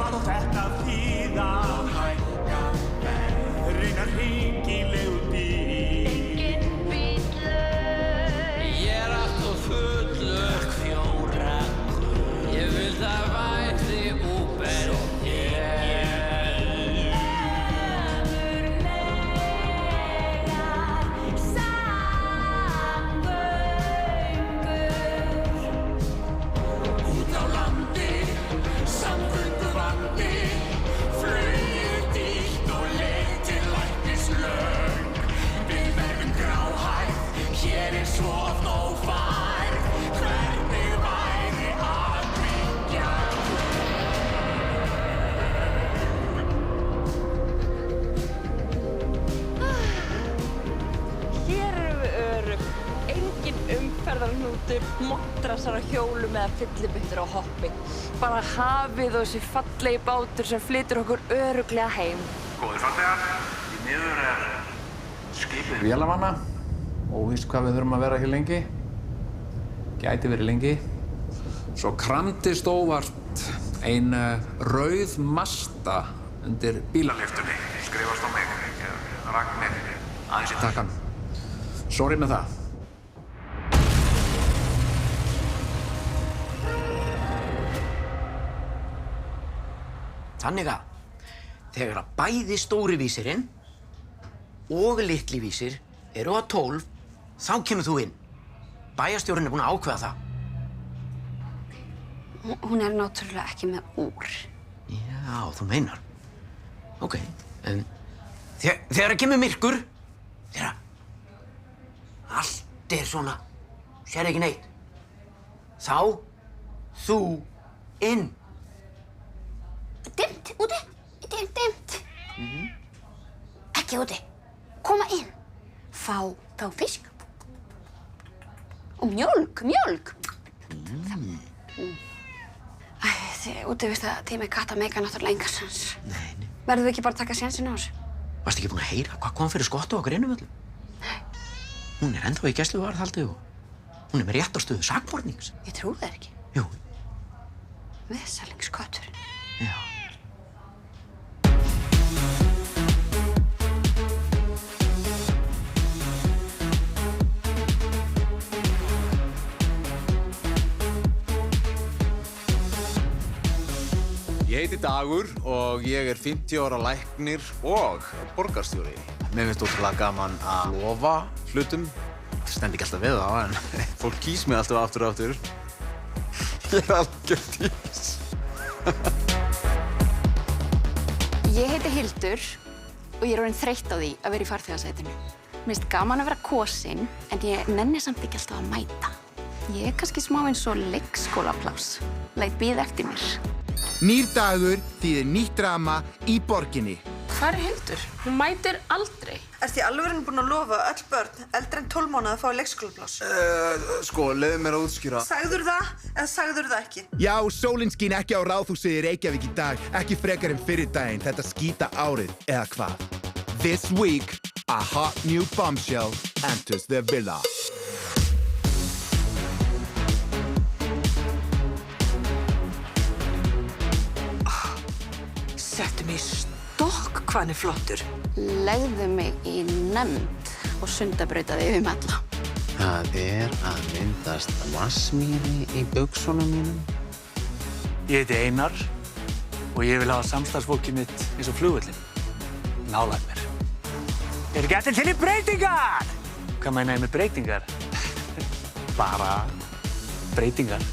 hvað á þetta þýða? Hækka verð, reyna hringileg bíl. Enginn bíllur. Ég allt of fullur. Fjóra gull. Ég vil það væri Uber. Montrasar á hjólum eða fyllibittur á hoppi. Bara hafið og þessi fallegi bátur sem flytur okkur örugglega heim. Góðir farþegar, í miður skipið vélamanna. Óvíst hvað við þurfum að vera hér lengi. Gæti verið lengi. Svo kramdist óvart ein rauð Mazda undir bílalyftunni. skrifast á mig. Ragnir, aðeins í takkan. Sorry með það. Þannig að þegar að bæði stóri vísirinn og litli vísir eru á 12, þá kemur þú inn. Bæjarstjórinn er búinn að ákveða það. Hún er náttúrulega ekki með úr. Já, þú meinar. Ok, en þegar kemur myrkur, þegar allt er svona, sér ekki neitt, þá þú inn. Dimmt, úti, dimmt. Ekki úti, koma inn. Fá fisk og mjólk. Æ, úti veist að tími katta meika náttúrulega engan sens. Nei. Verðum við ekki bara að taka sénsinn á þessu? Varstu ekki búin að heyra hvað kom fyrir skottu á Greinuvöllum? Nei. Hún er ennþá í gæsluvarðhaldi og hún er með réttarstöðu sakbornings. Ég trúi það ekki. Jú. Vesalingskottur. Já. Ég heiti Dagur og ég er 50 ára læknir og borgarstjóri. Mér finnst ótrúlega gaman að lofa hlutum. Það stendur ekki alltaf við þá, en fólk kýs mig alltaf aftur og aftur. Ég er algjört ís. Ég heiti Hildur og ég er orðin þreytt á því að vera í farþegasætinu. Mér finnst gaman að vera kosin, en ég nenni samt ekki alltaf að mæta. Ég er kannski smá eins og leikskólapláss. Læt bíða eftir mér. Nýr dagur þýðir nýtt drama í borginni. Hvar er Hildur? Hún mætir aldrei. Ertu í alvörinu búin að lofa öll börn eldri en 12 mánaða að fá leikskólapláss? Sko, leyfðu mér að útskýra. Sagður það eða sagður það ekki? Já, sólin skín ekki á Ráðhúsið í Reykjavík í dag, ekki frekar en fyrir daginn, þetta skíta árið, eða hvað? This week, a hot new bombshell enters the villa. Settu mig í stokk hvað hann er flottur. Legðu mig í nefnd og sundabrautaði yfir með alla. Það er að myndast vassmýri í buxunum mínum. Ég heiti Einar og ég vil hafa samstarfsfólkið mitt eins og flugvöllin. Nálægt mér. Er ekki allir til í breytingar? Hvað meina ég með breytingar? Bara breytingar.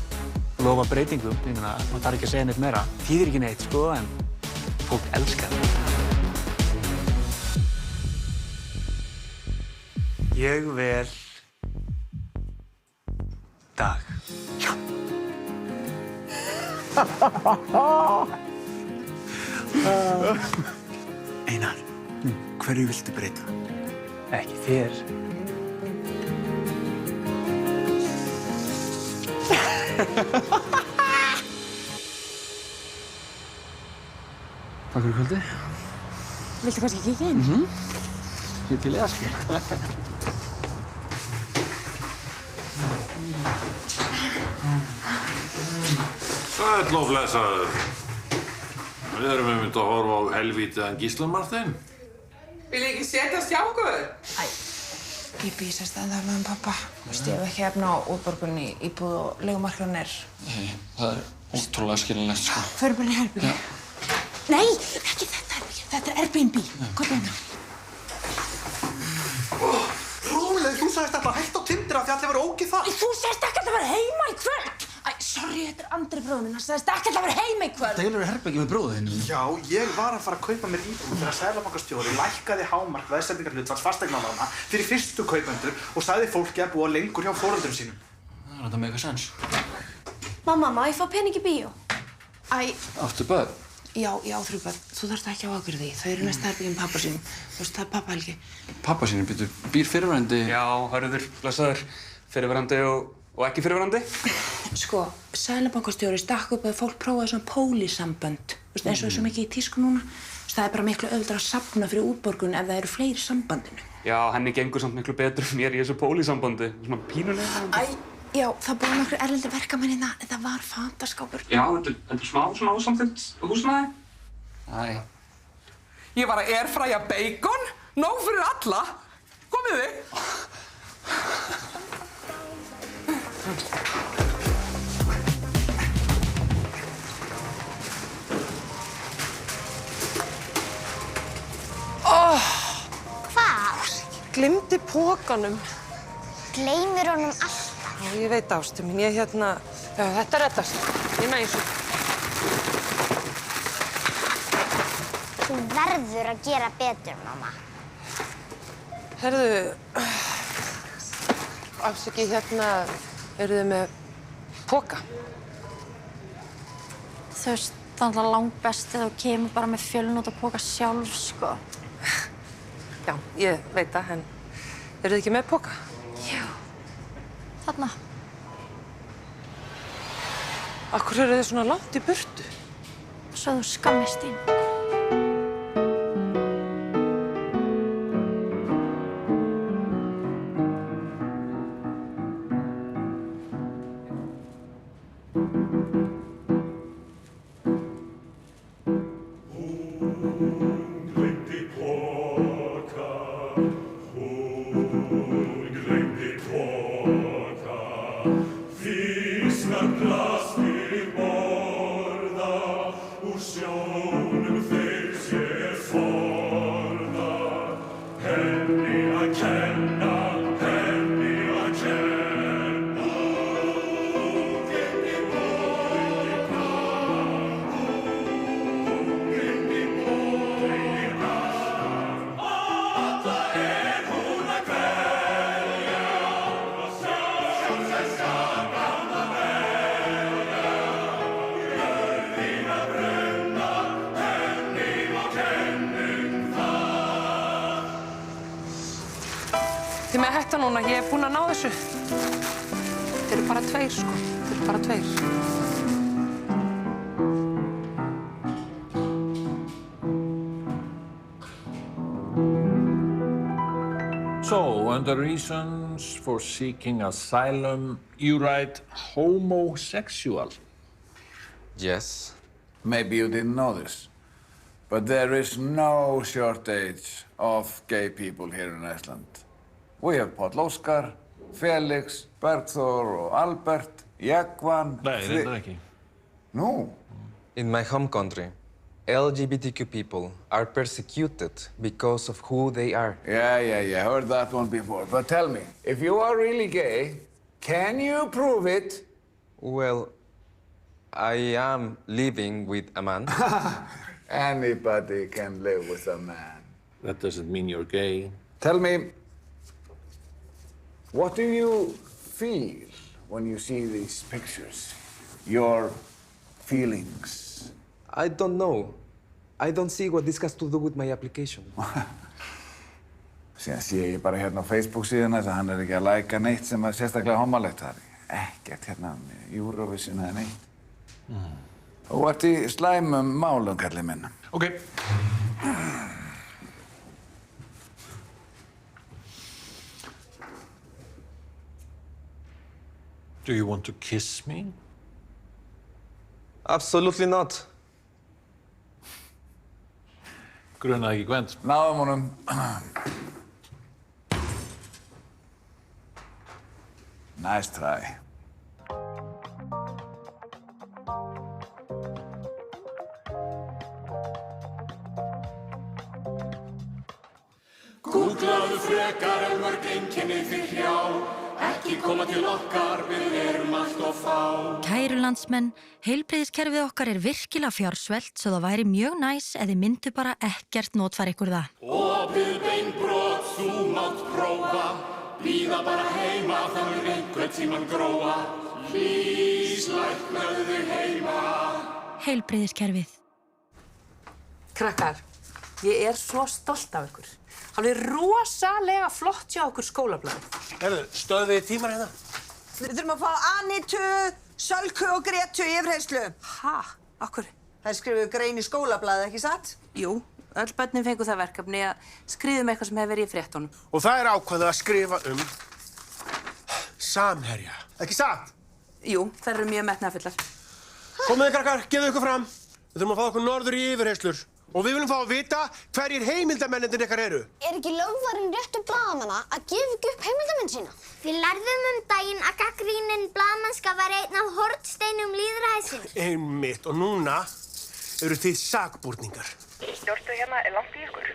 Lofa breytingum. Ég meina, maður þarf ekki að segja neitt meira. Þýðir ekki neitt, sko, en fólk elskar það. Ég vel Dag. Já. Einar, hverju viltu breyta? Ekki þér. Takk fyrir kvöldi. Viltu kannski kíkja inn? Ég er til í það, sko. Sæll og blessaður. Við erum einmitt að horfa á helvítiðan Gísla Martein. Vil ég ekki setjast hjá okkur? Æ, ég býð sérst ennþá með pappa. Þú veist, ég hef ekki efna á útborgun í íbúð og leigumarkaðurinn er. Nei, það ótrúlega skilinlegt, sko. Förum bara í herbyggju. Nei, ekki þetta herbyggju. Þetta er Airbnb. Komdu hérna. Róleg, þú sagðist alltaf hægt á Tinder af því allir voru ógeð það. Þú sagðist ekki að vera heima í kvöld. Æ, sorry, þetta er Andri bróðir minn. Hann sagðist ekki að vera heima í kvöld. Deilur herbergi með bróður þínum? Já, ég var að fara að kaupa mér íbúð þegar seðlabankastjóri lækkaði hámark veðsendingarhlutfalls fasteignalána fyrir fyrstu kaupendur og sagði fólki að búa lengur hjá foreldrum sínum. Það er þetta mega sens. Mamma, má ég fá pening í bíó? Æ, Áttu börn? já, 3 börn. Þú þarft ekki á ákvörðu því. Þau eru næst herbyggju með pappa sínum. Þú veist, það er pappa Helgi. Pappa sínum býr fyrirverandi? Já, hörður, blessaður. Fyrirverandi og ekki fyrirverandi. Sko, seðlabankastjóri stakk upp að fólk prófaði svona pólísambönd. Þú veist, eins og svo mikið í tísku núna. Þú veist, það er bara miklu auðvitað að safna fyrir útborgun ef það eru fleiri sambandinu. Já, henni gengur samt miklu betur en mér í þessu pólísambandi. Svona pínulega. Æ, já, það búið nokkru erlendi verkamenn hérna. Þetta var fataskápur. Já, þetta er smá svona ósamþykkt húsnæði. Æ. Ég var að airfrya bacon. Nóg fyrir alla. Komið þið. Hvað? Gleymdi pokanum. Gleymir honum alltaf. Já, ég veit ástu mín. Já, þetta reddast. Ég næ þessu. Þú verður að gera betur, mamma. Herðu, afsakið eru þið með poka? Þú veist, það er alltaf langt best þegar þú kemur bara með fjölnóta poka sjálf, sko. Já, ég veit það, en eru þið ekki með poka? Jú, þarna. Akkur eru þið svona langt í burtu? Svo þú skammist þín. Þið með hætta núna, ég er búin að ná þessu. Þeir eru bara 2, sko. Þeir eru bara 2. So, under reasons for seeking asylum, you write homosexual. Yes. Maybe you didn't know this, but there is no shortage of gay people here in Iceland. We have Páll Óskar, Felix, Bergþór og Albert, Jagvan... Nei, reyndar ekki. No. In my home country, LGBTQ people are persecuted because of who they are. Yeah, heard that one before. But tell me, if you are really gay, can you prove it? Well, I am living with a man. Anybody can live with a man. That doesn't mean you're gay. Tell me, what do you feel when you see these pictures? Your feelings? I don't know. I don't see what this has to do with my application. Síðan sé ég bara hérna á Facebook síðan þess að hann er ekki að læka neitt sem er sérstaklega hommalegt. Það er ekkert hérna með Eurovision eða neitt. Þú ert í slæmum málum, kallið minn. Okay. Do you want to kiss me? Absolutely not. Grunaði ekki Gvend. Náðum honum. Nice try. Googlaðu frekar mörg einkenni þig hjá. Ekki koma til okkar, við erum allt of fá. Kæru landsmenn, heilbrigðiskerfið okkar er virkilega fjársvelt svo það væri mjög næs ef þið myndu bara ekkert notfæra ykkur það. Opið beinbrot, þú mátt prófa. Bíða bara heima, þannig einhvern tímann gróa. Please, læknaðu þig heima. Heilbrigðiskerfið. Krakkar, ég er svo stolt af ykkur. Það er rosalega flott hjá okkur skólablaðið. Herðu, stöðið tímar hérna. Við þurfum að fá Anitu, Sölku og Gretu í yfirheyrslu. Ha? Akkur? Það skrifuðu grein í skólablaðið, ekki satt? Jú, öll börnin fengu það verkefni að skrifa eitthvað sem hefur verið í fréttunum. Og það er ákveðið að skrifa Samherja, ekki satt? Jú, þær eru mjög metnaðarfullar. Komið krakkar, gefðu ykkur fram. Við þurfum að fá okkur norður í yfirheyrslur. Og við viljum fá að vita hverjir heimildamennir ykkar eru. Er ekki lögvarinn réttu blaðamanna að gefa ekki upp heimildamenn sína? Við lærðum daginn að gagnrýnin blaðamennska var einn af hornsteinum lýðræðisins. Einmitt, og núna eru þið sakborningar. Stjórnstöð hérna er langt í ykkur.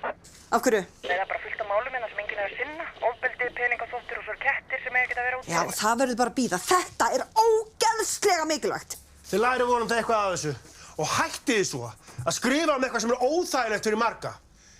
Af hverju? Það er bara fullt af málum hérna sem enginn er að sinna. Ofbeldi, peningaþvottur og svo kettir sem eiga ekki að vera út. Já, það verður bara að bíða. Þetta er ógeðslega mikilvægt. Þið læri vonandi eitthvað af þessu og hættið svo að skrifa eitthvað sem er óþægilegt fyrir marga.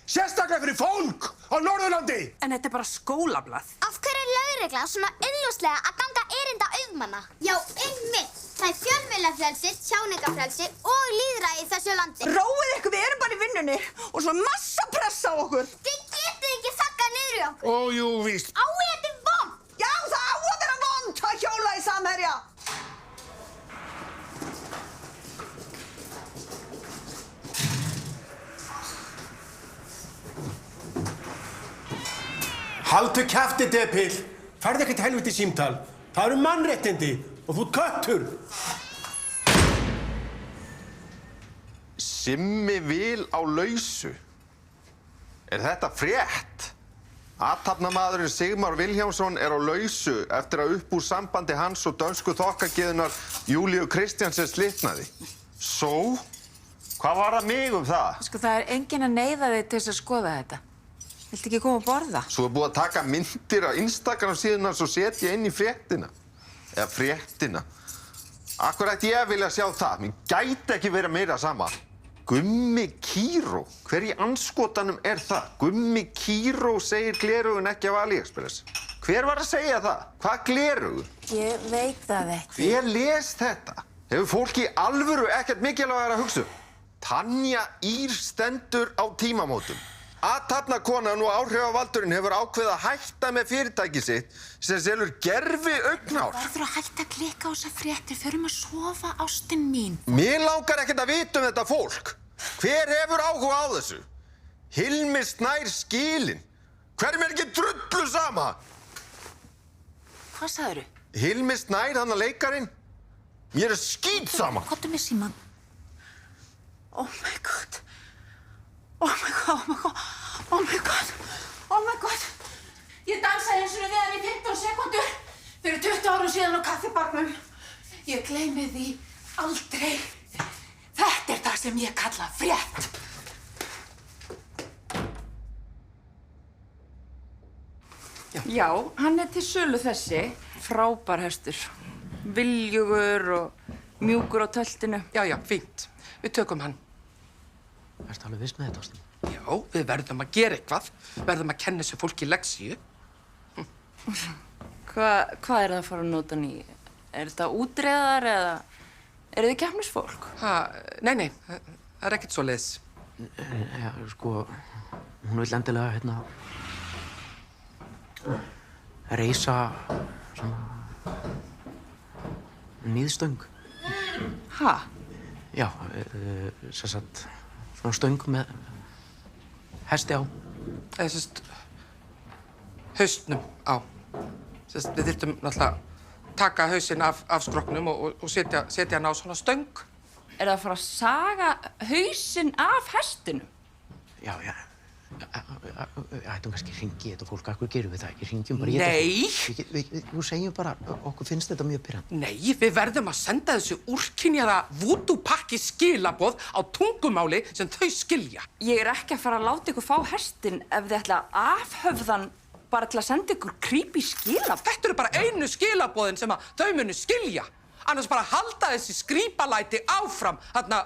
Sérstaklega fyrir fólk á Norðurlandi! En þetta er bara skólablað. Af hverju er lögregla svona augljóslega að ganga erinda auðmanna? Já, einmitt! Það er fjölmiðlafrelsi, tjáningarfrelsi og lýðræði í þessu landi. Róið ykkur, við erum bara í vinnunni og svo massa pressa á okkur. Þið getið ekki þakkað niður í okkur. Ó, jú, víst. Á, þetta er vond! Já, það á að vera vond að hjóla í Samherja. Haltu kjafti, depill. Farðu ekkert helviti símtal. Það eru mannréttindi og þú ert köttur. Simmi vil á lausu. Er þetta frétt? Athafnamaðurinn Sigmar Vilhjálmsson er á lausu eftir að upp úr sambandi hans og dönsku þokkagyðunnar Júlíu Kristjánsens slitnaði. Svo? Hvað var það mig það? Sko, það er enginn að neyða þig til þess að skoða þetta. Viltu ekki koma að borða? Svo er búið að taka myndir á Instagram síðan og setja inn í fréttina. Eða fréttina. Akkur ætti ég að vilja sjá það. Mér gæti ekki verið meira sama. Gummi Kíró. Hver í andskotanum er það? Gummi Kíró segir gleraugun ekki af AliExpress. Hver var að segja það? Hvað gleraugun? Ég veit það ekki. Hver les þetta? Hefur fólk í alvöru ekkert mikilvægara að hugsa? Tanja Ír stendur á tímamótum. Athafnakonan og áhrifavaldurinn hefur ákveðið að hætta með fyrirtæki sitt sem selur gervi augnhár. Verður að hætta að klikka á þessar fréttir. Förum að sofa, ástin mín. Mér langar ekkert að vita þetta fólk. Hver hefur áhuga á þessu? Hilmi Snær skilinn. Hverjum er ekki drullu sama? Hvað sagðirðu? Hilmi Snær, hann að leikarinn. Mér er skítsama. Kottu með síman. Oh my god. Oh my god, oh my god, oh my god, oh my god. Ég dansaði eins og við hann í 15 sekúndur fyrir 20 árum síðan á kaffibarnum. Ég gleymi því aldrei. Þetta er það sem ég kalla frétt. Já, hann er til sölu þessi. Frábær hestur. Viljugur og mjúkur á töltinu. Já, fínt. Við tökum hann. Ertu alveg viss með þetta, ástin? Já, við verðum að gera eitthvað. Verðum að kenna þessu fólki lexíu. Hvað er það að fara að nota hann í? Er þetta útreðar eða eru þið keppnisfólk? Nei, það er ekkert svoleiðis. Já, sko, hún vill endilega, reisa svona níðstöng. Ha? Já, sem sagt, svona stöng með hesti á. Eða sérst, hausnum á. Sérst, við þyrftum náttúrulega taka hausinn af skrokknum og setja hann á svona stöng. Er það að fara að saga hausinn af hestinum? Já. Ættum kannski hringi þetta fólk, akkur gerum við það ekki? Hringjum bara í Nei! Þú segjum bara, okkur finnst þetta mjög pirrandi. Nei, við verðum að senda þessu úrkynjaða vúdúpakki skilaboð á tungumáli sem þau skilja. Ég er ekki að fara að láta ykkur fá hestinn ef þið ætla að afhöfða hann bara til að senda ykkur creepy skilaboð. Þetta eru bara einu skilaboðin sem að þau munu skilja. Annars bara halda þessi skrípalæti áfram þarna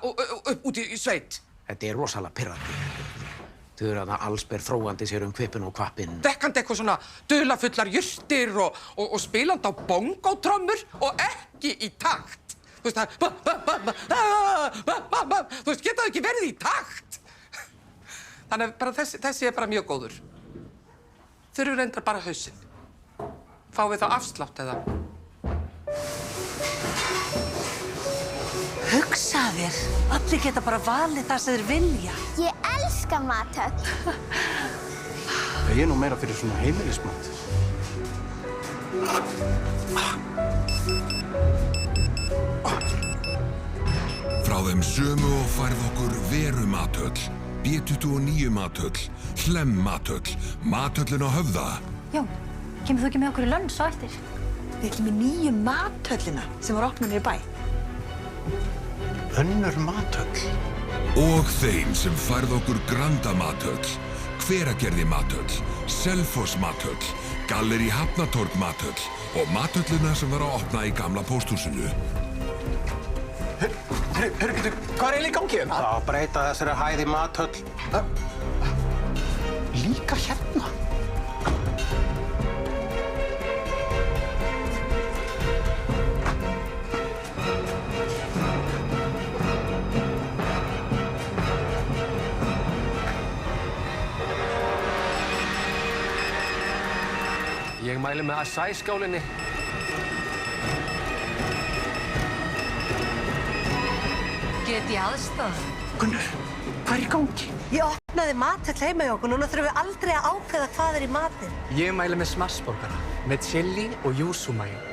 út í sveit. Þetta er rosalega pirrandi. Þau eru þarna allsber þróandi sér kvipin og kvappin. Dekkandi eitthvað svona dularfullar jurtir og spilandi á bongótrommur og ekki í takt. Þú veist, þú veist, geta þau ekki verið í takt? Þannig að bara þessi er bara mjög góður. Þau eru reyndar bara hausinn. Fáum við þá afslátt eða? Hugsa þér, allir geta bara valið það sem þeir vilja. Ég elska mathöll. Ég er nú meira fyrir svona heimilismat. Frá þeim sömu og færð okkur Veru mathöll, B29 mathöll, Hlemm mathöll, mathöllin á Höfða. Jón, kemur þú ekki með okkur í lönns á eftir? Við ætlum í nýju mathöllina sem var opnað niður í bæ. Önnur mathöll. Og þeim sem færð okkur Granda mathöll, Hveragerði mathöll, Selfoss mathöll, Gallerí Hafnatorg mathöll og mathöllina sem var að opna í gamla pósthúsinu. Hörru, hvað er eiginlega í gangi hérna? Það að breyta þessari hæð í mathöll. Líka hérna? Ég mæli með Acai-skálinni. Get ég aðstoð? Gunnar, hvað er í gangi? Ég opnaði mathöll heima hjá okkur, núna þurfum við aldrei að ákveða hvað er í matinn. Ég mæli með smassborgara, með chili og yuzu-mayo.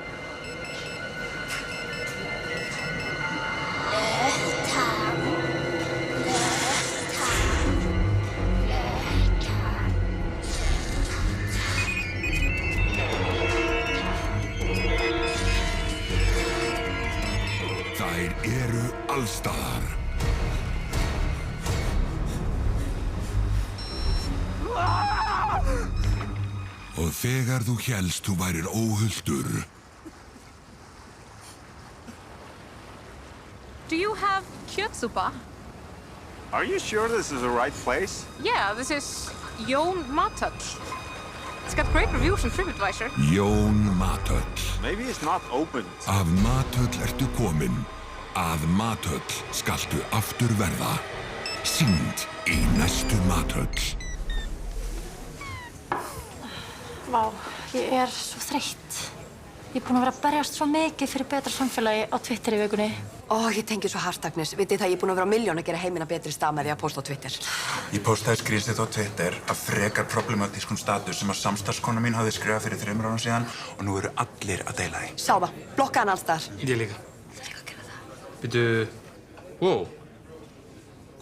Þær eru allstaðar. Og þegar þú hélst þú værir óhultur. Do you have kjötsúpa? Are you sure this is the right place? Yeah, this is Jón Mathöll. It's got great reviews on TripAdvisor. Jón Mathöll. Maybe it's not open. Af Mathöll ertu kominn. Að Mathöll skaltu aftur verða. Sýnd í næstu Mathöll. Vá, ég er svo þreytt. Ég er búin að vera að berjast svo mikið fyrir betra samfélagi á Twitter í vikunni. Ég tengi svo hart, Agnes. Vitið það, ég er búin að vera á milljón að gera heimina betri stað með því að posta á Twitter. Ég postaði skrýnslið á Twitter af frekar problematískum status sem að samstarfskona mín hafði skrifað fyrir 3 árum síðan og nú eru allir að deila því. Sá það, blokka hann alls þar. Ég líka. Býtu, wow.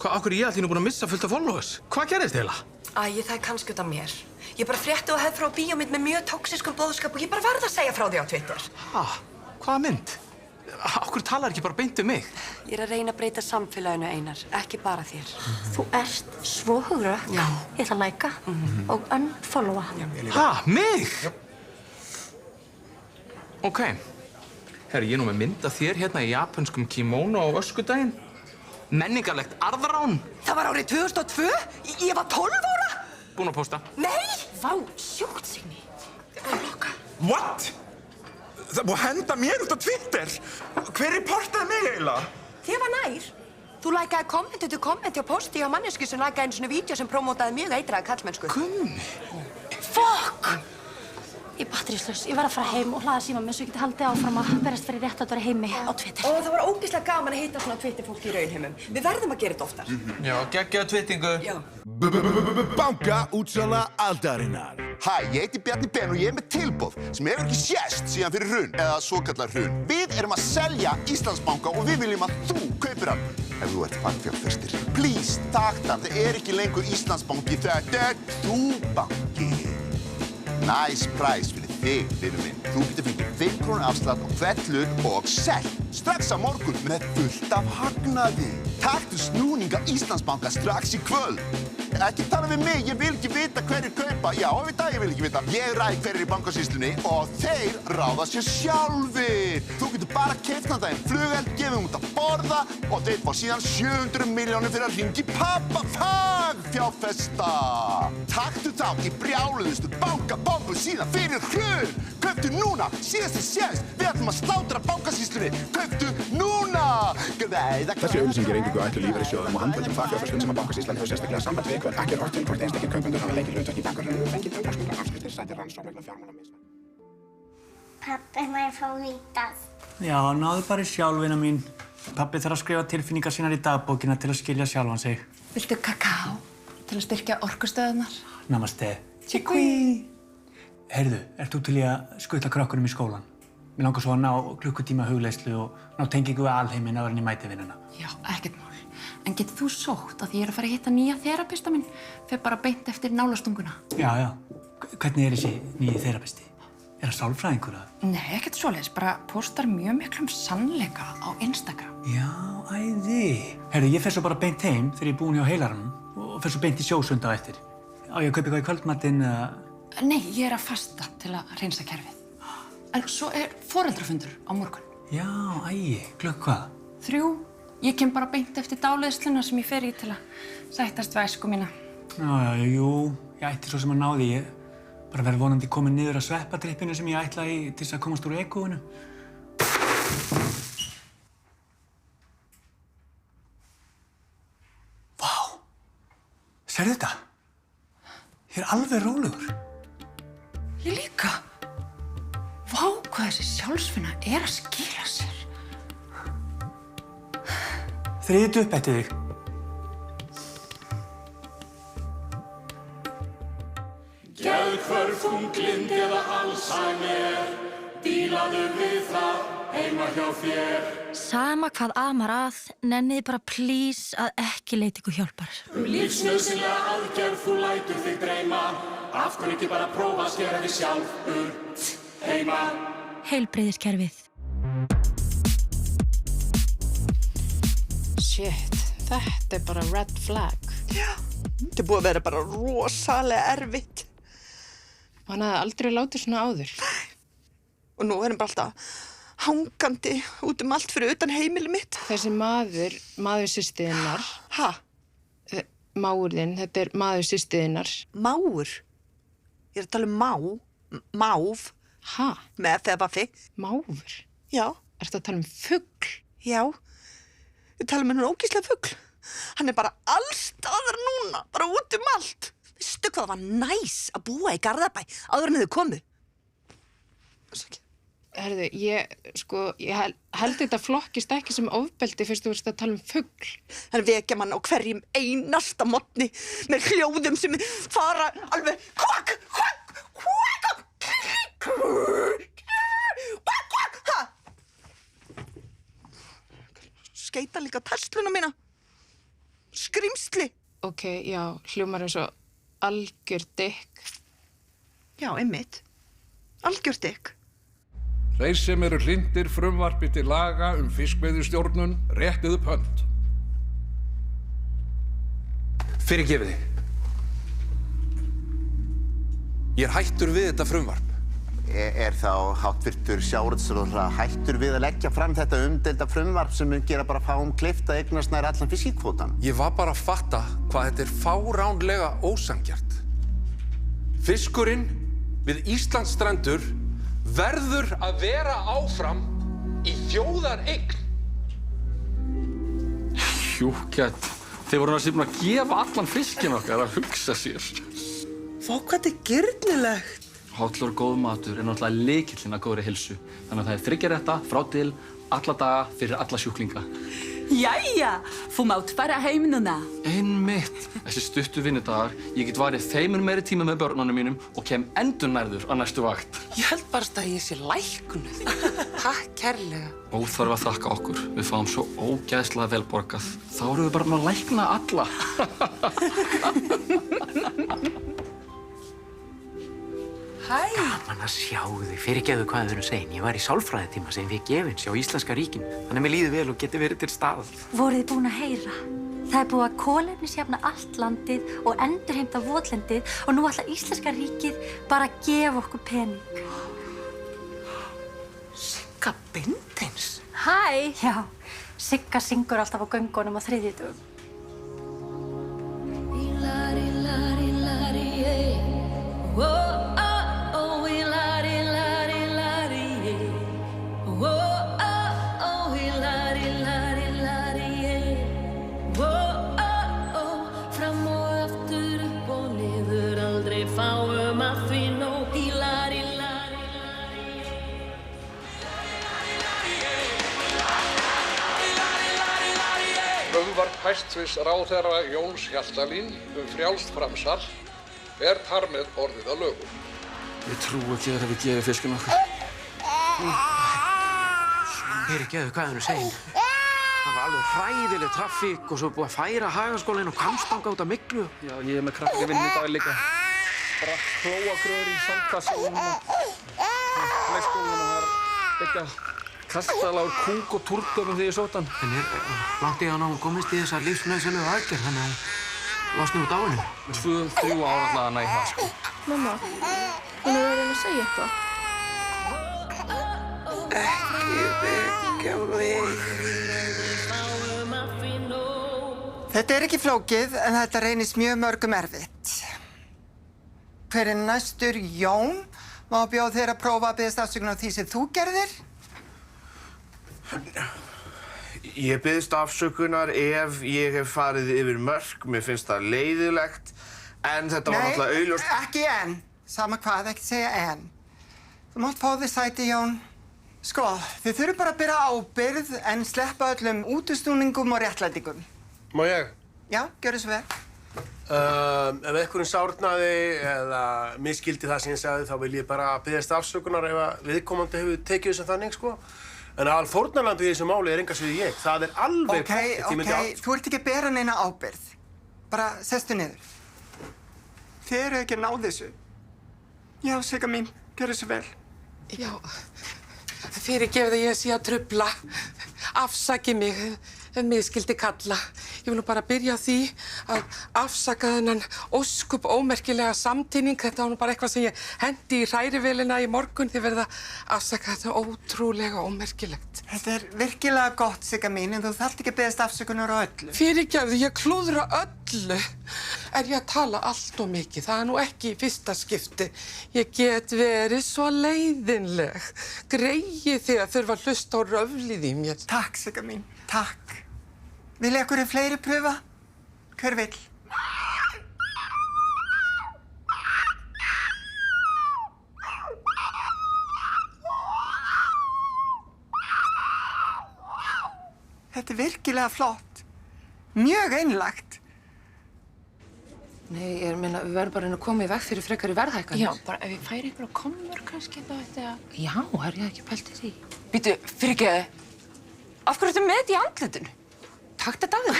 Af hverju ég allt í nú búin að missa fullt af followers? Hvað gerðist eiginlega? Það er kannski út af mér. Ég bara frétti og hefði frá bíómynd með mjög tóxískum boðskap og ég bara varð að segja frá því á Twitter. Hvaða mynd? Af hverju talar ekki bara beint um mig? Ég er að reyna að breyta samfélaginu, Einar, ekki bara þér. Þú ert svo hugrökk. Já. Ég ætla að læka og unfollowa. Mig? Ok. Herri, ég er nú með mynd af þér hérna í japönskum kimono á öskudaginn. Menningarlegt arðrán. Það var árið 2002? Ég var 12 ára? Búin að posta. Nei! Vá, sjótsigni. What? Það búið að henda mér út á Twitter. Hver reportaði mig eiginlega? Þér var nær. Þú lækaði kommenti á posti á mannesku sem lækaði einu svona vídeo sem promótaði mjög eitraða kallmennsku. Gummi. Fuck! Ég er batteríslaus. Ég verð að fara heim og hlaða símann minn svo ég geti haldið áfram að berast fyrir réttlætari heimi á Twitter. Og það var ógeðslega gaman að hitta svona Twitter-fólk í raunheimum. Við verðum að gera þetta oftar. Já, geggjaða twittingu. Já. Banka útsala aldarinnar. Hæ, ég heiti Bjarni Ben og ég er með tilboð sem hefur ekki sést síðan fyrir hrun, eða svokallar hrun. Við erum að selja Íslandsbanka og við viljum að þú kaupir hann. ef þú ert fagfjárfestir. Please, takk það. Það ekki lengur Íslandsbanki, þetta þú banki. Nice price fyrir þig, vinur minn. Þú getur fengið 5 krónur afslátt á hvern hlut og selt strax á morgun með fullt af hagnaði. Taktu snúning af Íslandsbanka strax í kvöld. Ekki tala við mig, ég vil ekki vita hverjir kaupa. Já, ég vil ekki vita. Ég ræð hverjir í bankasýslunni og þeir ráða sér sjálfir. Þú getur bara keypt handa þeim flugeld, gefið út að borða og þeir fá síðan 700 milljónir fyrir að hringi pappa fagfjárfesta. Taktu þátt í brjáluðustu bankabombu síðan fyrir hrun. Kauptu núna, síðasti séns. Við ætlum að slátra bankasýslunni. Kauptu núna. Þessi auglýsing eingöngu ætluð lífeyrissjóðum og handbærdum fagfjárfestum sem að Bankasýslan hefur sérstaklega samband við. Ekki horft til hvort einstakir kaupendur hafa leikið hlutverk í bankahruninu og fengið umboðsmiklar afskriftir sætir rannsókn vegna fjármálamisferlis. Pabbi, má ég fá vítað? Já, náðu bara í sjálfina mín. Pabbi þarf að skrifa tilfinningar sínar í dagbókina til að skilja sjálfan sig. Viltu kakao til að styrkja orkustöðunar? Namaste. Tjekví. Heyrðu, ert þú til í að skutla krökkunum í skólan? Mér langar svo að ná klukkutíma hugleiðslu og ná tengingu við alheiminn áður en ég mæti vinnuna. Já, ekkert mál. En getur þú sótt að ég að fara að hitta nýja þerapista minn? Fer bara beint eftir nálastunguna. Já. Hvernig þessi nýji þerapisti? Það sálfræðingur að? Nei, ekkert svoleiðis. Bara postar mjög miklum sannleika á Instagram. Já, æði. Heyrðu, ég fer svo bara beint heim þegar ég er búinn hjá heilaranum og fer svo beint í sjósund á eftir. Á ég að kaupa eitthvað í kvöldmatinn eða? Nei, ég er að fasta til að hreinsa kerfið. En svo foreldrafundur á morgun. Já, æi, klukk hvað? 3. Ég kem bara beint eftir dáleiðsluna sem ég fer í til að sættast við æsku mína. Jú, ég ætti svo sem að ná því. Ég bara verð vonandi komin niður að sveppadrippinu sem ég ætlaði í til þess að komast úr egóinu. Vá! Sérðu þetta? Ég er alveg rólegur. Ég líka. Vá, hvað þessi sjálfsvinna er að skila sér. Þriðið upp eftir þig. Geðhvörf, þunglynd eða Alzheimer, dílaðu við það heima hjá þér. Sama hvað amar að, nenniði bara please að ekki leita ykkur hjálpar. Lífsnauðsynlega aðgerð, þú lætur þig dreyma. Af hverju ekki bara prófa að skera þig sjálfur heima? Heilbrigðiskerfið. Shit, þetta bara red flag. Já, þetta búið að vera bara rosalega erfitt. Hann hafði aldrei látið svona áður. Og nú erum bara alltaf hangandi út allt fyrir utan heimili mitt. Þessi maður systriðinnar. Ha? Mágur þinn, þetta maður systriðinnar. Mágur? Ég að tala máf. Ha? Með þegar baffi. Máfur? Já. Ertu að tala fugl? Já. Ég tala með hann ógeðslega fugl. Hann bara allstaðar núna, bara út allt. Veistu hvað það var næs að búa í Garðabæ áður en þau komu? Herðu, ég held þetta flokkist ekki sem ofbeldi fyrst þú ert að tala fugl. Hann vekja mann á hverjum einasta morgni með hljóðum sem fara alveg kvak, kvak, kvak, kvak, kvak, ha? Skeita líka Tesluna mína. Skrimsli. Ok, já, hljómar eins og algjör dykk. Já, einmitt. Algjör dykk. Þeir sem eru hlynntir frumvarpi til laga fiskveiðistjórnun réttið upp hönd. Fyrirgefið þig. Ég er hættur við þetta frumvarp. Er þá háttvirtur sjávarútvegsráðherra hættur við að leggja fram þetta umdeilda frumvarp sem mun gera bara fáum kleift að eignast nær allan fiskikvótann? Ég var bara að fatta hvað þetta er fáránlega ósanngjarnt. Fiskurinn við Íslandsstrendur verður að vera áfram í þjóðareign. Hjúkjætt, þeir voru næstum að gefa allan fiskinn okkar að hugsa sér. Vá, hvað þetta er girnilegt. Hollur og góð matur er náttúrulega lykillinn að góðri heilsu. Þannig að það er þriggjarétta frá til alla daga fyrir alla sjúklinga. Jæja, þú mátt fara heim núna. Einmitt. Þessi stuttu vinnudagar, ég get varið þeimur meiri tíma með börnunum mínum og kem endurnærður á næstu vakt. Ég held bara að ég sé læknuð. Takk kærlega. Óþarf að þakka okkur. Við fáum svo ógeðslega vel borgað. Þá erum við bara að lækna alla. Hæ! Gaman að sjá þig. Fyrirgefðu hvað þau eru að segja. Ég var í sálfræðitíma sem við gefins hjá Íslenska ríkinu. Þannig mér líður vel og geti verið til staðar. Voruð þið búin að heyra? Það er búið að kolefnisjafna allt landið og endurheimta votlendið og nú ætla Íslenska ríkið bara að gefa okkur pening. Sigga Bindins? Hæ! Já, Sigga syngur alltaf á göngunum á þriðjudögum. Frumvarp hæstvirts ráðherra Jóns Hjaltalín frjálst framsal er þar með orðið að lögum. Ég trúi ekki að við gefið fiskinn okkur. Fyrirgefðu hvað þau eru að segja. Það var alveg hræðileg traffík og svo búið að færa Hagaskólann og Hvammstanga út af Myglu. Já, ég er með krakka vinnu í dag líka. Bara klóagröður í sandkassanum og leikskólanum var byggja kastala úr kúk og túrgöfum því ég sótt hann. En langt í að ná komist í þessar lífsnauðsynlegu aðgerð, þannig að losna út á henni. 2-3 ára alltaf að næ það, sko. Mamma, hún er að reyna að segja eitthvað. Ekki vekja mig. Þetta er ekki flókið, en þetta reynist mjög mörgum erfitt. Hver er næstur Jón? Má bjóða þér að prófa að biðjast afsökunar á því sem þú gerðir? Ég biðst afsökunar ef ég hef farið yfir mörk. Mér finnst það leiðilegt, en þetta var náttúrulega augljóst. Nei, ekki en. Sama hvað, ekki segja en. Þú mátt fá þér sæti, Jón. Sko, þið þurfum bara að bera ábyrgð en sleppa öllum útúrsnúningum og réttlætingum. Má ég? Já, gjörðu svo vel. Ef einhverjum sárnaði eða misskildi það sem ég sagði, þá vil ég bara biðjast afsökunar ef að viðkomandi hefur tekið þessu þannig, sko. En alfórnarlandi í þessu máli er enga sviði ég. Það er alveg Ok, þú ert ekki að bera neina ábyrgð. Bara sestu niður. Þið eru ekki að ná þessu. Já, Sigga mín, gjörðu svo vel. Já, fyrirgefðu að ég sé að trufla. Afsaki mig, misskildi kalla. Ég vil nú bara byrja á því að afsaka þennan óskup ómerkilega samtíning. Þetta var nú bara eitthvað sem ég hendi í hrærivelina í morgun. Þið verða að afsaka þetta ótrúlega ómerkilegt. Þetta er virkilega gott, Sigga mín, en þú þarft ekki að biðjast afsökunar á öllu. Fyrirgefðu, ég klúðra öllu. Er ég að tala allt of mikið? Það er nú ekki í fyrsta skipti. Ég get verið svo leiðinleg. Greyið þig að þurfa að hlusta á röflið í mér. Takk, Sigga mín, takk. Vilja ykkur fleiri pröfa? Hver vill? Þetta er virkilega flott. Mjög einlægt. Nei, ég meina, við verðum bara að koma í veg fyrir frekari verðhækkanir. Já, bara ef ég færi ykkur á konur kannski, þá ætti að... Já, er ég ekki pælt í því? Býtu, fyrirgeðu. Af hverju ertu með þetta í andlitinu? Takk þetta af þér.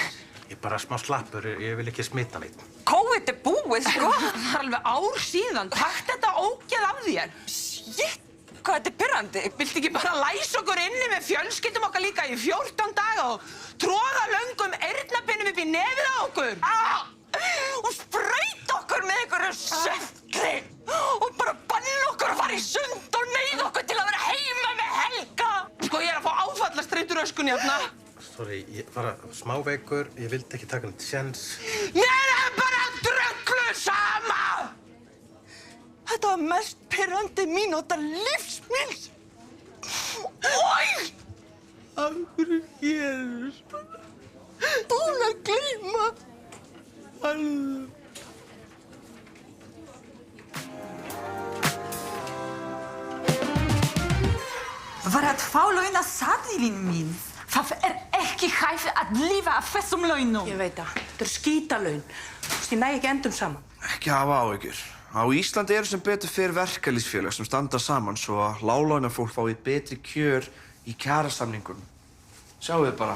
Ég er bara smá slappur, ég vil ekki smita neitt. COVID er búið, sko. Það er alveg ár síðan. Takk þetta ógeð af þér. Shit, hvað þetta er pirrandi. Viltu ekki bara læsa okkur inni með fjölskyldum okkar líka í 14 daga og tróða löngum eyrnapinnum upp í nefið á okkur? Og sprauta okkur með einhverju söfli. Og bara banna okkur að fara í sund og neyða okkur til að vera heima með Helga. Sko, ég er að fá áfallastreituröskun hérna. Sorry, ég var smáveikur, ég vildi ekki taka neitt séns. Mér er bara drullu sama! Þetta var mest pirrandi mínúta lífs míns. Oj! Af hverju gerur svona? Búin að gleyma. Var att faula ena sadilin min. Það er ekki hægt að lifa af þessum launum. Ég veit það. Þetta skítalaun. Þú veist, ég næ ekki endum saman. Ekki hafa áhyggjur. Á Íslandi eru sem betur fyrir verkalýðsfélög sem standa saman svo að láglaunafólk fái betri kjör í kjarasamningum. Sjáu þið bara.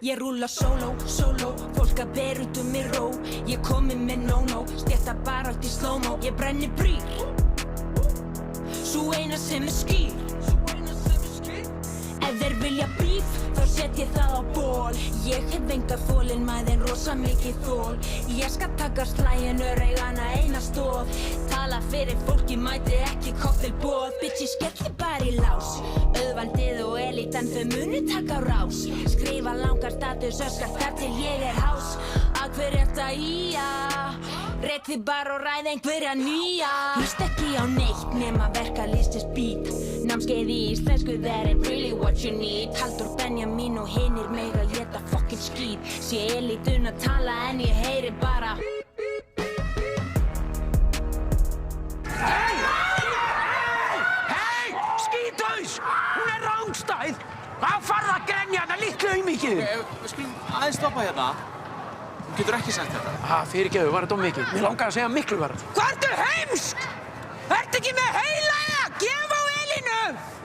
Ég rúlla sóló, fólk að bera út um mig ró. Ég komi með no-no, stétta bara allt í slow-mo. Ég brenni brýr, sú eina sem skýr. Ef þeir vilja bíf, þá set ég það á ból. Ég hef enga þolinmæði en rosa mikið þol. Ég skal taka slæginu, reigana eina stoð. Tala fyrir fólki, mæti ekki kokteilboð. Bitchi, skelli bara í lás. Auðvaldið og elítan, þau munu taka á rás. Skrifa langar status, öskar þar til ég hás. Að hver þetta ía? Rekk þið bara og ræð einhverja nýja. Hlust ekki á neitt nema verkalýðsins beat. Námskeið í íslensku, that ain't really what you need. Halldór Benjamín og hinir mega éta fucking skít. Sé elítun að tala en ég heyri bara. Hei! Skíthaus! Hún er rángstæð! Hvað farðu að grenja þetta litlu auðmikið? Við skulum aðeins stoppa hérna. Þú getur ekki sagt þetta. Fyrirgefðu, var þetta mikið? Mér langaði að segja miklu verð. Hvað ertu heimsk? Ertu ekki með heila eða? Gefa á Elínu!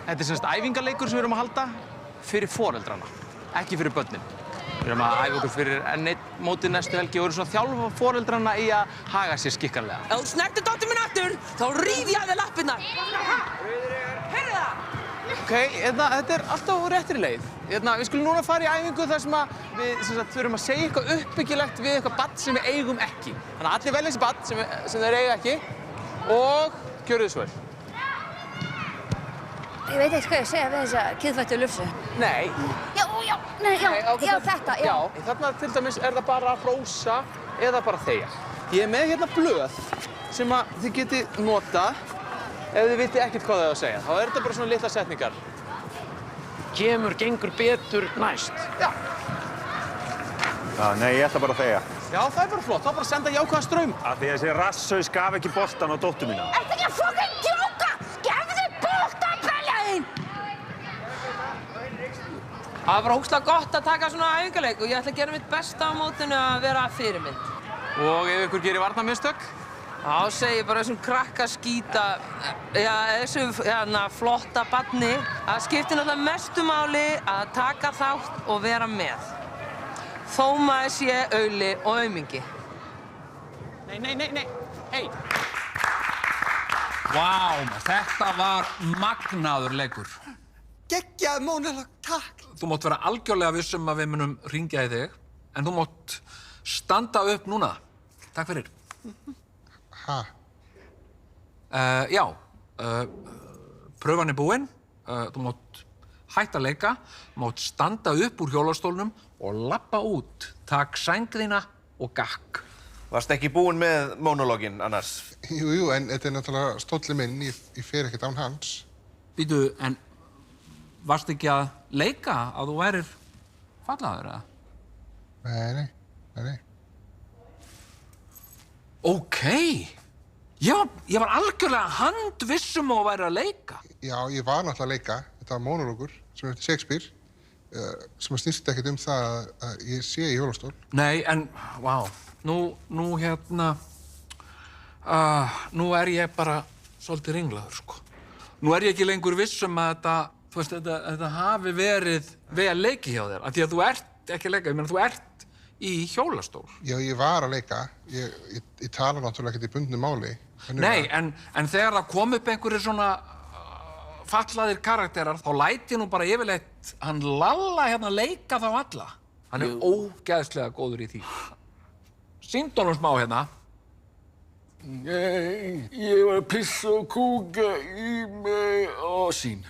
Þetta er semst æfingarleikur sem við erum að halda fyrir foreldrana, ekki fyrir börnin. Við erum að æfa okkur fyrir N1 mótið næstu helgi og erum svona að þjálfa foreldrana í að haga sér skikkanlega. Ef þú snertir dóttur minn aftur, þá ríf ég að þér lappirnar. Heyrðu það? Ok, þetta er alltaf réttri leið. Við skulum núna fara í æfingu þar sem að við þurfum að segja eitthvað uppbyggilegt við eitthvað barn sem við eigum ekki. Þannig að allir velja þessi barn sem þeir eiga ekki og gjörðu þið svo vel. Ég veit ekki hvað ég segja við þessa kýðfættu lufsu. Nei. Já, þetta, já. Þarna til dæmis er það bara að hrósa eða bara þegja. Ég er með hérna blöð sem að þið getið notað ef þið vitið ekkert hvað þið á að segja. Þá er þetta bara svona litla setningar. Kemur, gengur betur næst. Já. Já, nei, ég ætla bara að þegja. Já, það er bara flott. Þá bara senda jákvæðan straum. Af því að þessi rasshaus gaf ekki boltan á dóttur mína. Ertu ekki að fucking djóka? Gefðu boltan, belja þín! Það var ógeðslega gott að taka svona æfingarleik og ég ætla að gera mitt besta á mótinu að vera fyrirmynd. Og ef ykkur gerir varnarmistök? Þá segi ég bara þessum krakka skýta, þessu flotta barni, að skiptir náttúrulega mestu máli að taka þátt og vera með. Þó maður sé auli og aumingi. Nei, hei! Vá, þetta var magnaður leikur. Geggjað mónolog, takk. Þú mátt vera algjörlega viss um að við munum hringja í þig, en þú mátt standa upp núna. Takk fyrir. Ha? Pröfan er búinn. Þú mátt hætta að leika, mátt standa upp úr hjólastólnum og labba út. Takk sæng þína og gakk. Varst ekki búinn með monologinn annars? Jú, en þetta er náttúrulega stóllinn minn, ég fer ekkert án hans. Býtu, en varst ekki að leika að þú værir fallaður, eða? Nei. Ókei. Ég var algjörlega handvissum að væri að leika. Já, ég var náttúrulega að leika. Þetta var monologur sem er eftir Shakespeare, sem snýst ekkert um það að ég sé í hjólastól. Nei, en, vá, nú er ég bara svolítið ringlaður, sko. Nú er ég ekki lengur viss um að þetta hafi verið vel leiki hjá þér. Af því að þú ert ekki að leika, ég meina, þú ert í hjólastól. Já, ég var að leika. Ég tala náttúrulega ekkert í bundnu máli. Nei, en þegar það kom upp einhverjir svona fallaðir karakterar, þá læt ég nú bara yfirleitt hann Lalla hérna leika þá alla. Hann er ógeðslega góður í því. Sýndu honum smá hérna. Nei, ég var að pissa og kúka í mig og sín.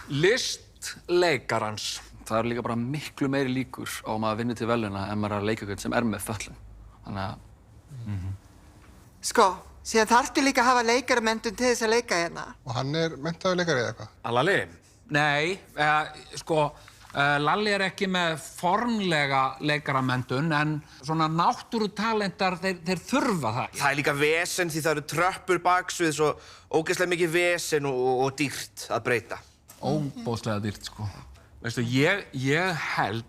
Listleikarans. Það eru líka bara miklu meiri líkur á að maður vinni til verðlauna en maður er að leika eitthvað sem er með fötlun. Þannig að... Sko, síðan þarftu líka að hafa leikaramenntun til þess að leika hérna. Og hann er menntaður leikari eða eitthvað? Alali, Nei, Lalli er ekki með formlega leikaramenntun en svona náttúrutalentar, þeir þurfa það. Það er líka vesen því það eru tröppur baksvið svo ógeðslega mikið vesen og dýrt að breyta. Óbóðslega dýrt, sko. Veistu, ég held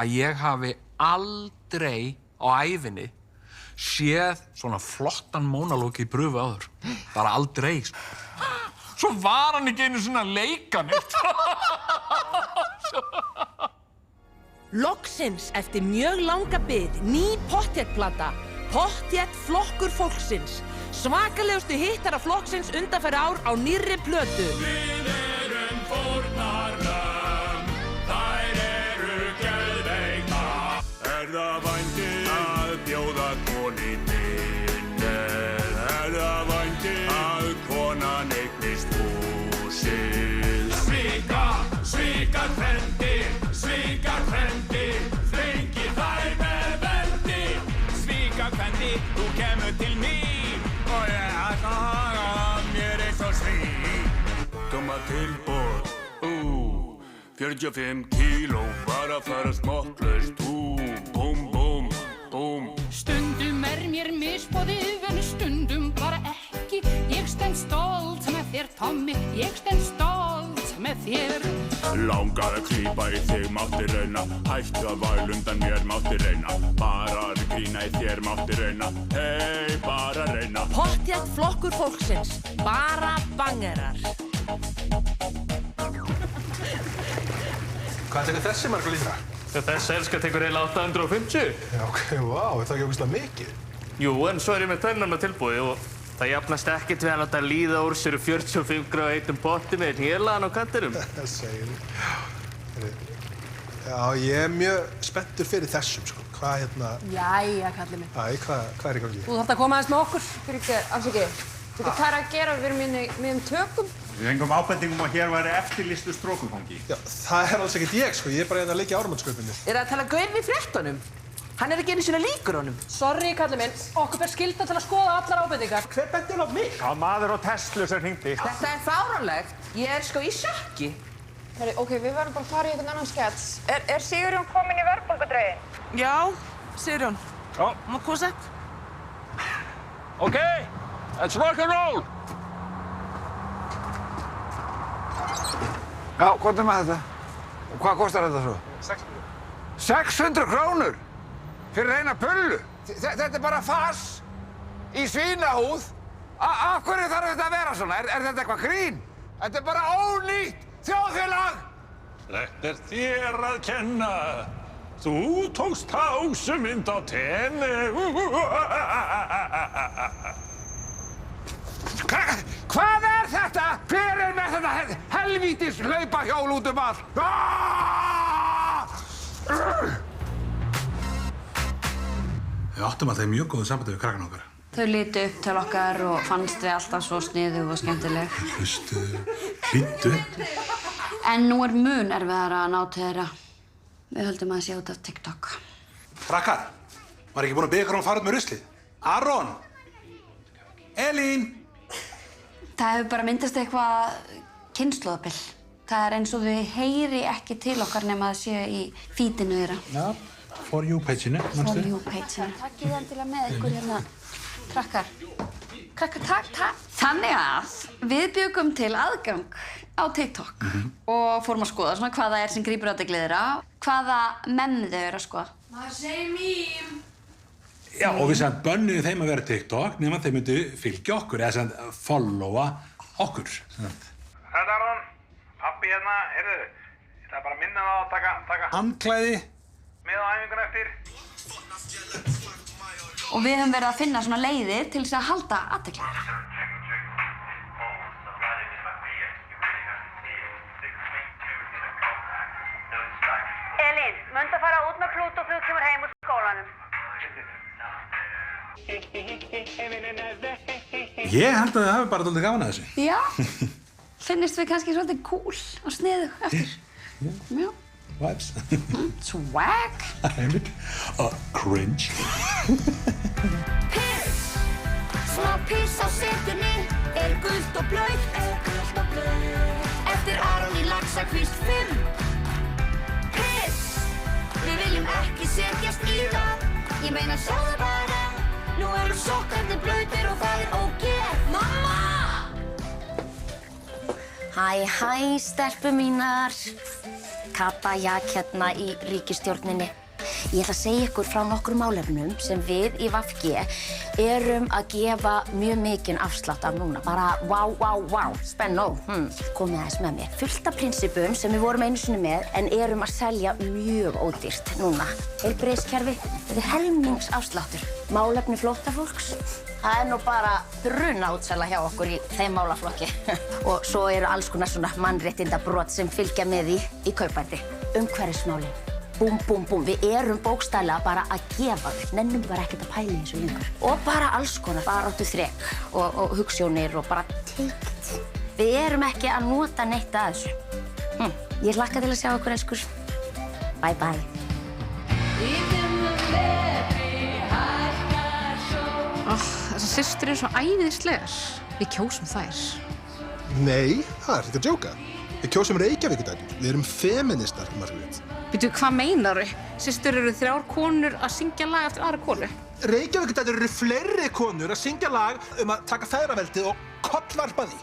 að ég hafi aldrei á ævinni séð svona flottan mónalóg í pröfu áður. Bara aldrei, sko. Svo var hann ekki einu svona leika neitt. Loksins eftir mjög langa bið, ný pottþéttplata, Pottþétt flokkur fólksins. Svakalegustu hittara flokksins undanfæri ár á nýrri plötu. Við erum fórnarlömb, þær eru geðveikta. Er það vændi að bjóða konunni með? Er það vændi að konan eignist húsið? Svikar frendi, þrengi þær með vendi. Svikar frendi, þú kemur til mín og ég ætla að haga mér eins og svín. Koma tilboð, 45 kíló, bara fara smokklaust, búm, búm, búm. Stundum er mér misboðið en stundum bara ekki. Ég stend stolt með þér, Tommi, ég stend stolt með þér. Langar að klípa í þig, mátti reyna. Hættu að væla undan mér, mátti reyna. Bara að grína í þér, mátti reyna. Hey, bara reyna. Pottþétt flokkur fólksins, bara bangerar. Hvað tekur þessi marga lítra? Þessi elska tekur heila 850. Já, ok, vá, það er ekki ógeðslega mikið. Jú, en svo er ég með tvennan með tilboði og það jafnast ekkert við að láta líða úr sér 45 gráð heitum potti með hélaðan á kantinum. Það segir þið. Já, ég er mjög spenntur fyrir þessum, sko. Hvað Jæja, kallið minn. Æ, hvað er í gangi? Þú þarft að koma aðeins með okkur. Afsakið. Þú hvað er að gera? Við erum í miðjum tökum. Við fengum ábendingum að hér væri eftirlýstur strókufangi. Já, það er alls ekkert ég, sko. Ég er bara hérna að leika áramótasköpunni. Er það að tala gaur við fréttunum? Hann er ekki einu sinni líkur honum. Sorry, kallið minn. Okkur ber skylda til að skoða allar ábendingar. Hver benti á mig? Það var maður á Tesla sem hringdi. Þetta er fáránlegt. Ég er sko í sjokki. Ok, við verðum bara að fara í einhvern annan skets. Er Sigurjón kominn í verðbólgudrögin? Já, Sigurjón. Já. Má kosett? Ok, let's rock and roll! Já, hvað er með þetta? Og hvað kostar þetta svo? 600 krónur? Fyrir eina pullu? Þetta er bara fass í svínahúð. Af hverju þarf þetta að vera svona? Er þetta eitthvað grín? Þetta er bara ónýtt þjóðfélag! Þetta er þér að kenna. Þú tókst hásumynd á tenni. Hvað er þetta? Hver er með þetta helvítis hlaupahjól út allt? Við áttum alltaf í mjög góðu sambandi við krakkarna okkar. Þau litu upp til okkar og fannst við alltaf svo sniðug og skemmtileg. Hlýddu. En nú er mun erfiðara að ná til þeirra. Við höldum að sé út af TikTok. Krakkar, var ekki búin að biðja ykkur að fara út með ruslið? Aron! Elín! Það hefur bara myndast eitthvað kynslóðabil. Það er eins og þau heyri ekki til okkar nema að séu í feedinu þeirra. Já, For You page-inu, For You page-inu. Takkið endilega með ykkur hérna, krakkar. Krakkar, takk. Þannig að við bjugum til aðgang á TikTok og fórum að skoða svona hvað það er sem grípur athygli þeirra, hvaða mem þau eru að skoða. Maður segir mím. Já, og við sem bönnuðum þeim að vera TikTok nema þeim myndu fylgja okkur eða sem followa okkur. Þetta er Aron, pabbi hérna, heyrðu, ég ætla bara að minna það að taka Handklæði. með á æfinguna eftir. Og við höfum verið að finna svona leiðir til þess að halda athygli þeirra. Elín, mundu að fara út með Plútó þegar þú kemur heim úr skólanum. Ég held að þið hafi bara dálítið gaman að þessu. Já, finnist við kannski svolítið cool og sniðug eftir. Já. Vibes. Swag. Einmitt. Cringe. Smá piss á setunni, er gult og blautt. Eftir Aron í Laxakvísl 5. Piss, við viljum ekki setjast í það. Ég meina sjáðu bara, nú eru sokkarnir blautir og það ógeð. Mamma! Hæ, stelpur mínar. Kata Jak hérna í ríkisstjórninni. Ég ætla að segja ykkur frá nokkrum málefnum sem við í VG erum að gefa mjög mikinn afslátt af núna. Bara vá, spennó. Komið aðeins með mér. Fullt af prinsipum sem við vorum einu sinni með en erum að selja mjög ódýrt núna. Heilbrigðiskerfi, þetta helmingsafsláttur. Málefni flóttafólks. Það nú bara brunaútsala hjá okkur í þeim málaflokki. Og svo eru alls konar svona mannréttindabrot sem fylgja með í kaupbæti. Umhverfismálin. Búm. Við erum bókstaflega bara að gefa þau. Nennum bara ekkert að pæla í þessu lengur. Og bara alls konar baráttu þrek og hugsjónir og bara take it. Við erum ekki að nota neitt að þessu. Ég hlakka til að sjá okkur, elskur. Bye. Þessar systur eru svo æðislegar. Við kjósum þær. Nei, það er ekki að djóka. Við kjósum Reykjavíkudætur. Við erum feministar, Margrét. Býtu, hvað meinaru? Systur eru 3 konur að syngja lag eftir aðra konu. Reykjavíkudætur eru fleiri konur að syngja lag að taka feðraveldið og kollvarpa því.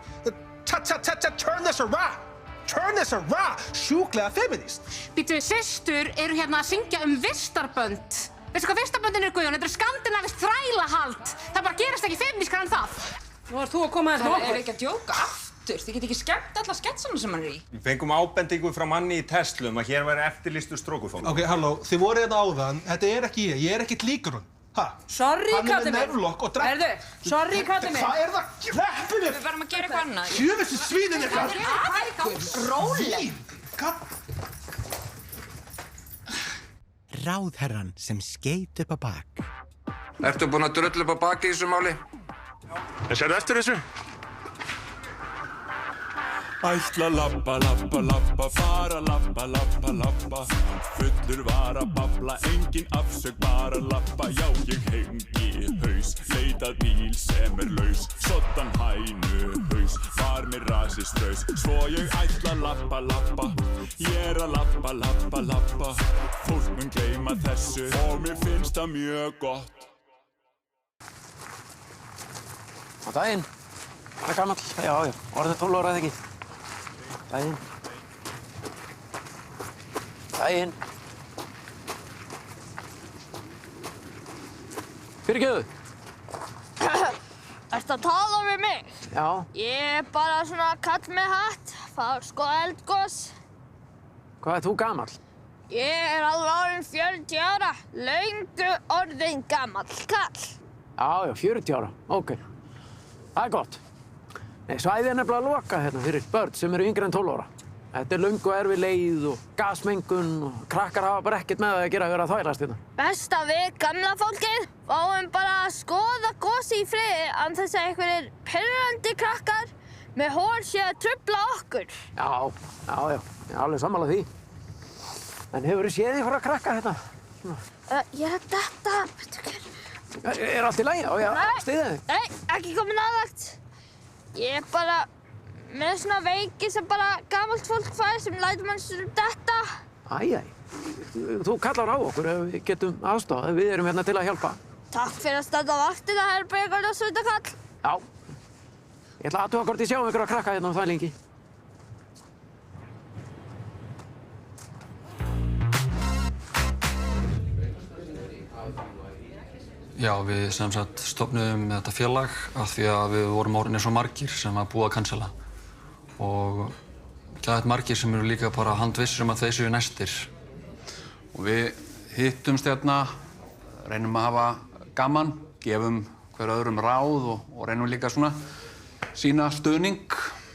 Turn this around! Turn this around! Sjúklega feminist. Býtu, systur eru hérna að syngja vistarbönd. Veistu hvað vistarböndin eru, Guðjón? Þetta er skandinavist þrælahald. Það bara gerist ekki feministkar en það. Nú ert þú að koma aðeins með okkur. Það er ekki að djóka aftur. Þið get ekki skemmt alla sketsana sem hann er í. Við fengum ábendingu frá manni í Tesla að hér væri eftirlýstur strókufólk. Ok, halló, þið voruð hérna áðan. Þetta er ekki ég er ekkert líkur hún. Sorry, kallið minn. Hann er með neflokk og drekk... Herðu, sorry, kallið minn. Hvað er það? Sleppið mér! Við verðum að gera eitthvað annað. Sjöfessi svínin eitthvað! Róleg. Ráðherran sem skeit upp á bak. Ertu búinn að drulla upp á baki í þessu máli? En sérðu eftir þessu? Ætla labba, fara labba. Fullur var að babla, engin afsök, bara labba. Já, ég hengi haus, leitað bíl sem laus. Soddan hænu haus, var mér rasistraus. Svo ég ætla labba. Ég að labba. Fólk mun gleyma þessu og mér finnst það mjög gott. Á daginn. Það er gamall. Já, orðið 12 ára eða ekki. Daginn. Fyrirgefðu. Ertu að tala við mig? Já. Ég er bara svona kall með hatt, fár skoða eldgos. Hvað er þú gamall? Ég er alveg orðinn 40 ára, löngu orðinn gamall kall. Já, 40 ára, ok. Það er gott. Nei, svæðið er nefnilega að loka hérna fyrir börn sem eru yngri en 12 ára. Þetta er löngu erfið leið og gasmengun og krakkar hafa bara ekkert með það að gera að vera að þvælast hérna. Besta við gamla fólkið, fáum bara að skoða gosi í friði án þess að einhverjir pirrandi krakkar með hól sé að trufla okkur. Já, ég er alveg sammála því. En hefurðu séð einhverja krakka hérna? Ég er þetta, betur hver. Er allt í lagi? Á ég að styðja þig? Nei, ekki komin aðvagt. Ég er bara með svona veiki sem bara gamalt fólk fær sem lætur mann svona detta. Þú kallar á okkur ef við getum aðstoðað. Við erum hérna til að hjálpa. Takk fyrir að standa vaktina, herra Breiðgård og Sveitakall. Já. Ég ætla að athuga hvort ég sjá einhverja krakka hérna það lengi. Já, við sem sagt stofnuðum þetta félag af því að við vorum orðinir svo margir sem var búið að cancela. Og það er margir sem eru líka bara handvissir að þeir séu næstir. Og við hittumst hérna, reynum að hafa gaman, gefum hver öðrum ráð og reynum líka svona sína stuðning.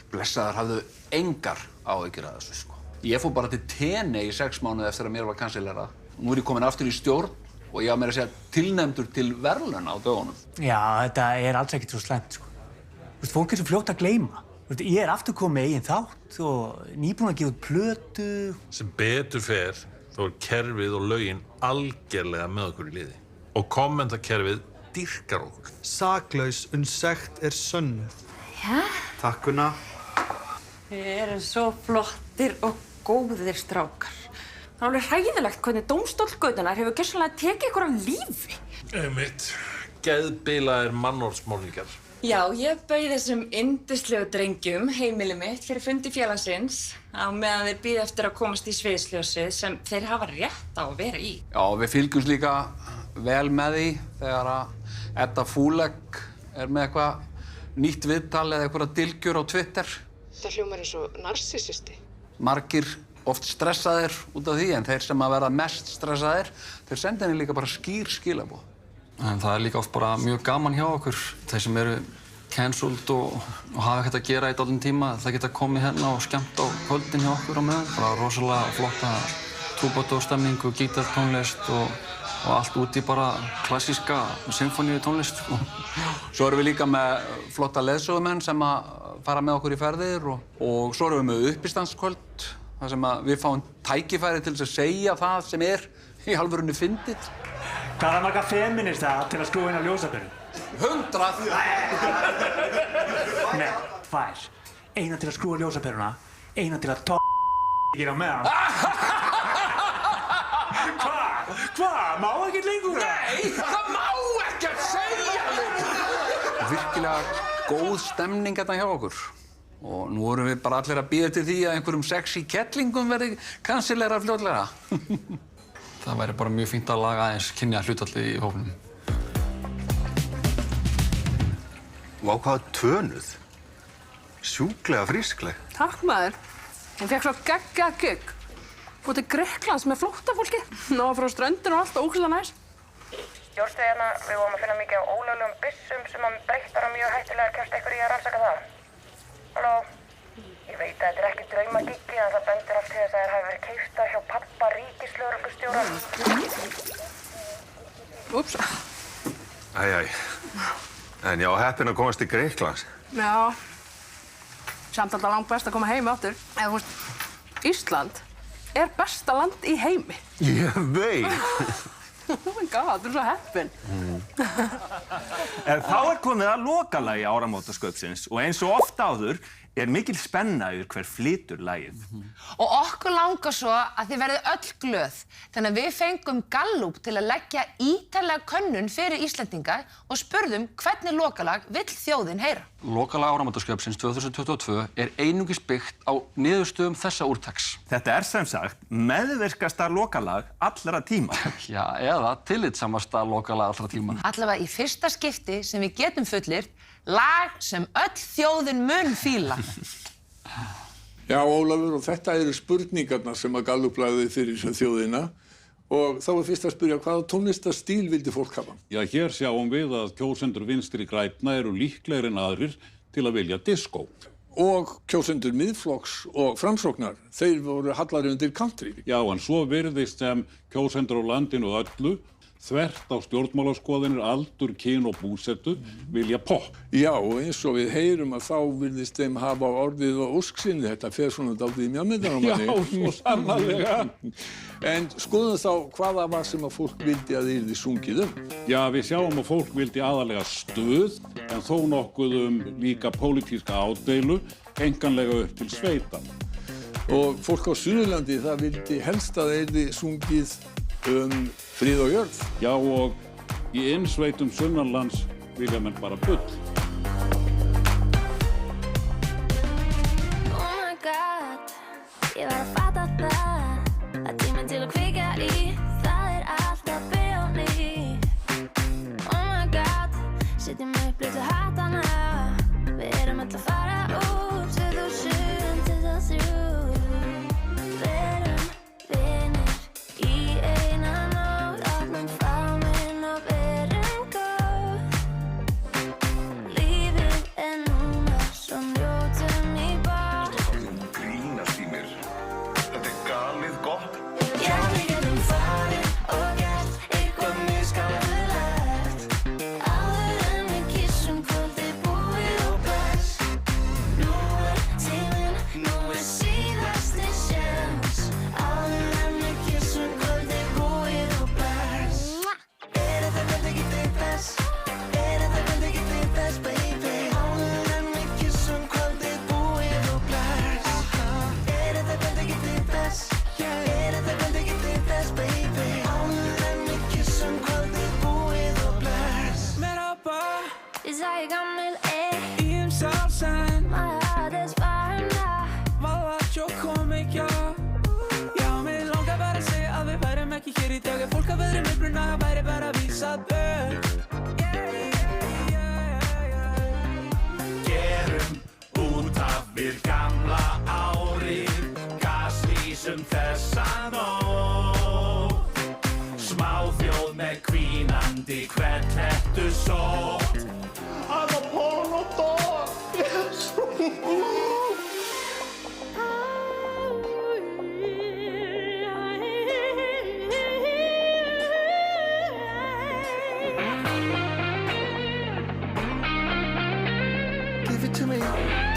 Blessaðar hafðu engar áhyggjur af þessu, sko. Ég fór bara til Teney í 6 mánuði eftir að mér var cancelerað. Nú er ég komin aftur í stjórn og ég á meira að segja tilnefndur til verðlauna á dögunum. Já, þetta er alls ekkert svo slæmt, sko. Þú veist, fólk er svo fljótt að gleyma. Þú veist, ég er aftur komið með eigin þátt og nýbúinn að gefa út plötu. Sem betur fer, þá er kerfið og lögin algerlega með okkur í liði. Og kommentakerfið dýrkar okkur. Saklaus uns sekt er sönnuð. Já? Takk, Gunna. Þið eru svo flottir og góðir strákar. Það er alveg hræðilegt hvernig dómstóll Gautunar hefur gjörsamlega tekið ykkur af lífi. Einmitt. Geðbilaðir mannorðsmorðingjar. Já, ég bauð þessum yndislegu drengjum heimili mitt fyrir fundi félagsins á meðan þeir bíða eftir að komast í sviðsljósið sem þeir hafa rétt á að vera í. Já, við fylgjumst líka vel með því þegar að Edda Fúlegg er með eitthvað nýtt viðtal eða eitthvað dylgjur á Twitter. Það hljómar eins og narsisisti. Margir oft stressaðir út af því, en þeir sem að verða mest stressaðir, þeir senda henni líka bara skýr skilaboð. En það er líka oft bara mjög gaman hjá okkur. Þeir sem eru cancelled og hafa ekkert að gera í dálítinn tíma, það geta komið hérna og skemmt á kvöldin hjá okkur á meðan. Bara rosalega flotta trúbadóstemning og gítartónlist og allt út í bara klassíska symfóníutónlist, sko. Svo erum við líka með flotta leiðsögumenn sem að fara með okkur í ferðir og svo erum við með uppistandskvöld, þar sem að við fáum tækifæri til þess að segja það sem er í alvörunni fyndið. Hvað er marga feminista til að skrúa inn á ljósaperu? 100! Nei, 2. Eina til að skrúa ljósaperuna, eina til að ekki á meðan. Hvað? Má ekkert lengur? Nei, það má ekkert segja lengur! Virkilega góð stemning hérna hjá okkur. Og nú erum við bara allir að bíða til því að einhverjum sexy kettlingum verði kansilerar fljótlega. Það væri bara mjög fínt að laga aðeins kynja hlutfallið í hópnum. Vá, hvað tönuð. Sjúklega frískleg. Takk maður. Ég fekk svo geggjað gigg. Fór til Grikklands með flóttafólki. Náða frá ströndinu og allt ógeðslega næs. Stjórnstöðina, við vorum að finna mikið á ólöglegum byssum sem að breyttar og mjög hættulegar. Kemst einhver í að rannsaka það? Halló? Ég veit að þetta er ekki draumagiggi, en það bendir allt til þess að þær hafi verið keyptar hjá pabba ríkislögreglustjóra. Úps. Æ. En já, heppinn að komast til Grikklands. Já. Samt alltaf langt best að koma heim aftur. Eða þú veist, Ísland er besta land í heimi. Ég veit. Oh my god, þú er svo heppinn. Þá er komið að lokalagi áramótaskaupsins og eins og oft áður er mikil spenna yfir hver flytur lagið. Og okkur langar svo að þið verðið öll glöð. Þannig að við fengum Gallup til að leggja ítarlega könnun fyrir Íslendinga og spurðum hvernig lokalag vill þjóðin heyra. Lokalag áramótaskaupsins 2022 er einungis byggt á niðurstöðum þessa úrtaks. Þetta er sem sagt meðvirkasta lokalag allra tíma. Já, eða tillitsamasta lokalag allra tíma. Allavega í fyrsta skipti sem við getum fullyrt lag sem öll þjóðin mun fíla. Já, Ólafur, og þetta eru spurningarnar sem að Gallup lagði fyrir þjóðina og þá er fyrst að spyrja hvaða tónlistarstíl vildi fólk hafa? Já, hér sjáum við að kjósendur Vinstri grænna eru líklegri en aðrir til að vilja diskó. Og kjósendur Miðflokks og Framsóknar, þeir voru hallari undir country. Já, en svo virðist sem kjósendur á landinu öllu þvert á stjórnmálaskoðanir, aldur, kyn og búsetu vilja pop. Já, og eins og við heyrum að þá virðist þeim hafa orðið og ósksinni. Þetta fer svona dálítið í mjálmyndan á manni. Já, svo sannarlega. En skoðum þá hvaða var sem að fólk vildi að yrði sungið Já, við sjáum að fólk vildi aðalega stuð, en þó nokkuð líka pólitíska ádeilu, enganlega upp til sveitan. Og fólk á Suðurlandi, það vildi helst að yrði sungið frið og jörð. Já, og í innsveitum sunnanlands vilja menn bara bull. Oh my god, ég var að fatta það að tíminn til að kveikja í, það er allt að byrja á ný. Oh my god, setjum upp blötu hattana, við erum öll að fara út 2023. Ég fólk af öðrum uppruna, væri bara vísað burt. Gerum út af við gamla árið, gaslýsum þessa nótt. Smáþjóð með hvínandi hvernhettu sótt. I'm a porno dog, yes. Give it to me.